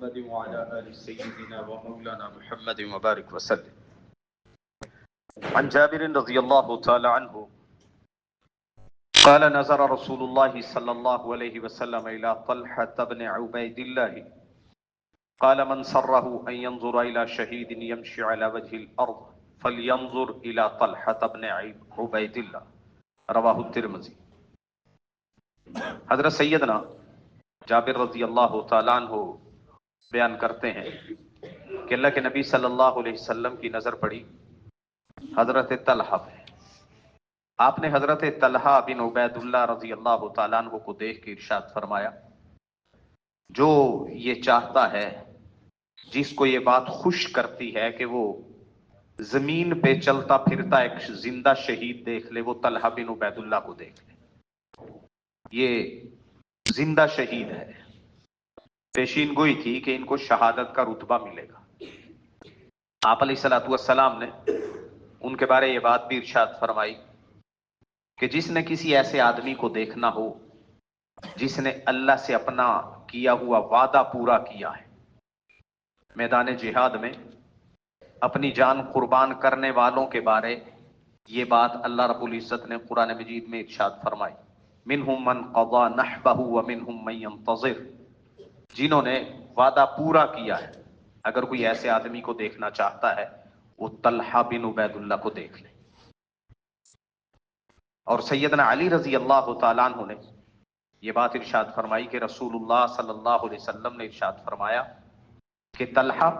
محمد وعلى آل سيدنا ومولانا محمد وبارك وسلم. عن جابر رضي الله تعالى عنه قال نظر رسول الله صلى الله عليه وسلم إلى طلحة بن عبيد الله قال من سره أن ينظر إلى شهيد يمشي على وجه الأرض فلينظر إلى طلحة بن عبيد الله رواہ الترمذی. حضرت سیدنا جابر رضی اللہ تعالیٰ عنہ بیان کرتے ہیں کہ اللہ کے نبی صلی اللہ علیہ وسلم کی نظر پڑی حضرت طلحہ پہ. آپ نے حضرت طلحہ بن عبید اللہ رضی اللہ تعالیٰ عنہ کو دیکھ کے ارشاد فرمایا جو یہ چاہتا ہے، جس کو یہ بات خوش کرتی ہے کہ وہ زمین پہ چلتا پھرتا ایک زندہ شہید دیکھ لے، وہ طلحہ بن عبید اللہ کو دیکھ لے. یہ زندہ شہید ہے، پیشین گوئی تھی کہ ان کو شہادت کا رتبہ ملے گا. آپ علیہ الصلوۃ والسلام نے ان کے بارے یہ بات بھی ارشاد فرمائی کہ جس نے کسی ایسے آدمی کو دیکھنا ہو جس نے اللہ سے اپنا کیا ہوا وعدہ پورا کیا ہے، میدان جہاد میں اپنی جان قربان کرنے والوں کے بارے یہ بات اللہ رب العزت نے قرآن مجید میں ارشاد فرمائی، منہم من قضا نحبہ ومنہم من ينتظر. جنہوں نے وعدہ پورا کیا ہے، اگر کوئی ایسے آدمی کو دیکھنا چاہتا ہے وہ طلحہ بن عبید اللہ کو دیکھ لے. اور سیدنا علی رضی اللہ تعالیٰ عنہ نے یہ بات ارشاد فرمائی کہ رسول اللہ صلی اللہ علیہ وسلم نے ارشاد فرمایا کہ طلحہ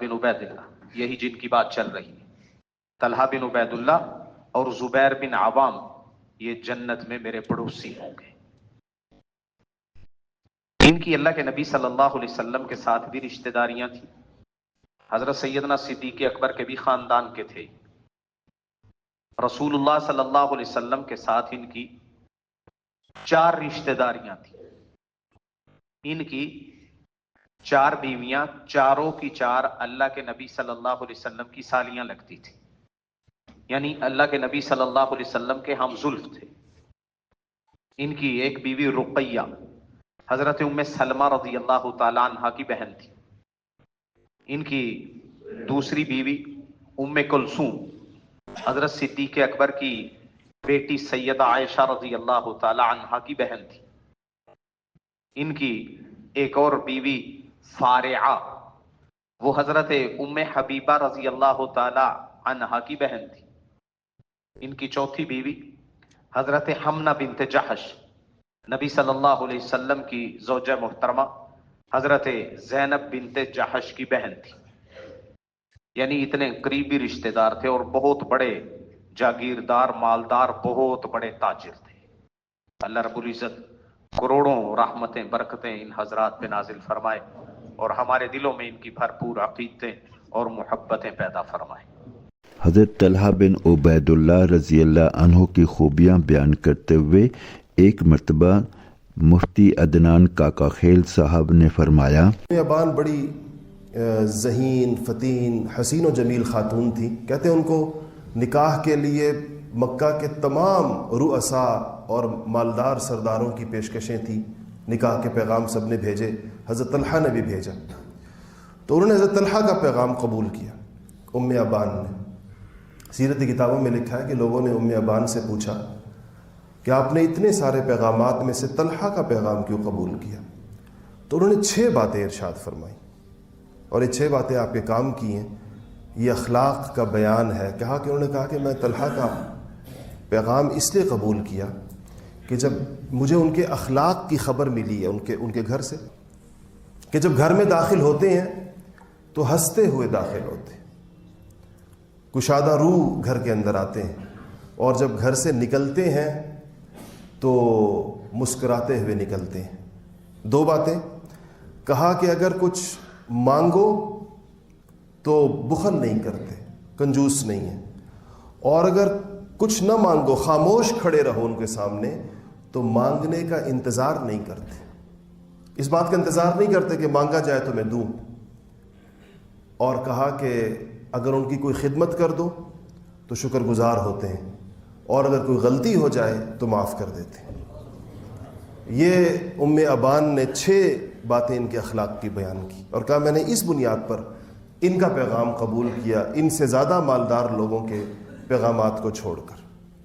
بن عبید اللہ، یہی جن کی بات چل رہی ہے، طلحہ بن عبید اللہ اور زبیر بن عوام یہ جنت میں میرے پڑوسی ہوں گے. ان کی اللہ کے نبی صلی اللہ علیہ وسلم کے ساتھ بھی رشتہ داریاں تھیں. حضرت سیدنا صدیق اکبر کے بھی خاندان کے تھے. رسول اللہ صلی اللہ علیہ وسلم کے ساتھ ان کی 4 رشتہ داریاں تھیں. ان کی 4 بیویاں، چاروں کی 4 اللہ کے نبی صلی اللہ علیہ وسلم کی سالیاں لگتی تھی، یعنی اللہ کے نبی صلی اللہ علیہ وسلم کے ہم زلف تھے. ان کی ایک بیوی رقیہ حضرت ام سلمہ رضی اللہ تعالیٰ عنہ کی بہن تھی. ان کی دوسری بیوی ام کلثوم حضرت صدیق اکبر کی بیٹی سیدہ عائشہ رضی اللہ تعالیٰ عنہ کی بہن تھی. ان کی ایک اور بیوی فارعہ، وہ حضرت ام حبیبہ رضی اللہ تعالیٰ عنہ کی بہن تھی. ان کی چوتھی بیوی حضرت حمنہ بنت جحش، نبی صلی اللہ علیہ وسلم کی زوجہ محترمہ حضرت زینب بنت جحش کی بہن تھی. یعنی اتنے قریبی رشتہ دار تھے اور بہت بڑے جاگیردار، مالدار، بہت بڑے تاجر تھے. اللہ رب العزت کروڑوں رحمتیں برکتیں ان حضرات پہ نازل فرمائے اور ہمارے دلوں میں ان کی بھرپور عقیدتیں اور محبتیں پیدا فرمائے. حضرت طلحہ بن عبید اللہ رضی اللہ عنہ کی خوبیاں بیان کرتے ہوئے ایک مرتبہ مفتی عدنان کاکا خیل صاحب نے فرمایا ابان بڑی ذہین، فتین، حسین و جمیل خاتون تھی. کہتے ہیں ان کو نکاح کے لیے مکہ کے تمام رؤساء اور مالدار سرداروں کی پیشکشیں تھیں. نکاح کے پیغام سب نے بھیجے، حضرت طلحہ نے بھی بھیجا، تو انہوں نے حضرت طلحہ کا پیغام قبول کیا. ام ابان نے، سیرتی کتابوں میں لکھا ہے کہ لوگوں نے ام ابان سے پوچھا کہ آپ نے اتنے سارے پیغامات میں سے طلحہ کا پیغام کیوں قبول کیا؟ تو انہوں نے 6 باتیں ارشاد فرمائی، اور یہ 6 باتیں آپ کے کام کی ہیں. یہ اخلاق کا بیان ہے. انہوں نے کہا کہ میں طلحہ کا پیغام اس لیے قبول کیا کہ جب مجھے ان کے اخلاق کی خبر ملی ہے ان کے گھر سے، کہ جب گھر میں داخل ہوتے ہیں تو ہنستے ہوئے داخل ہوتے ہیں، کشادہ روح گھر کے اندر آتے ہیں، اور جب گھر سے نکلتے ہیں تو مسکراتے ہوئے نکلتے ہیں. 2 باتیں کہا کہ اگر کچھ مانگو تو بخل نہیں کرتے، کنجوس نہیں ہیں، اور اگر کچھ نہ مانگو، خاموش کھڑے رہو ان کے سامنے، تو مانگنے کا انتظار نہیں کرتے. اس بات کا انتظار نہیں کرتے کہ مانگا جائے تو میں دوں. اور کہا کہ اگر ان کی کوئی خدمت کر دو تو شکر گزار ہوتے ہیں، اور اگر کوئی غلطی ہو جائے تو معاف کر دیتے ہیں. یہ ام ابان نے 6 باتیں ان کے اخلاق کی بیان کی اور کہا میں نے اس بنیاد پر ان کا پیغام قبول کیا ان سے زیادہ مالدار لوگوں کے پیغامات کو چھوڑ کر.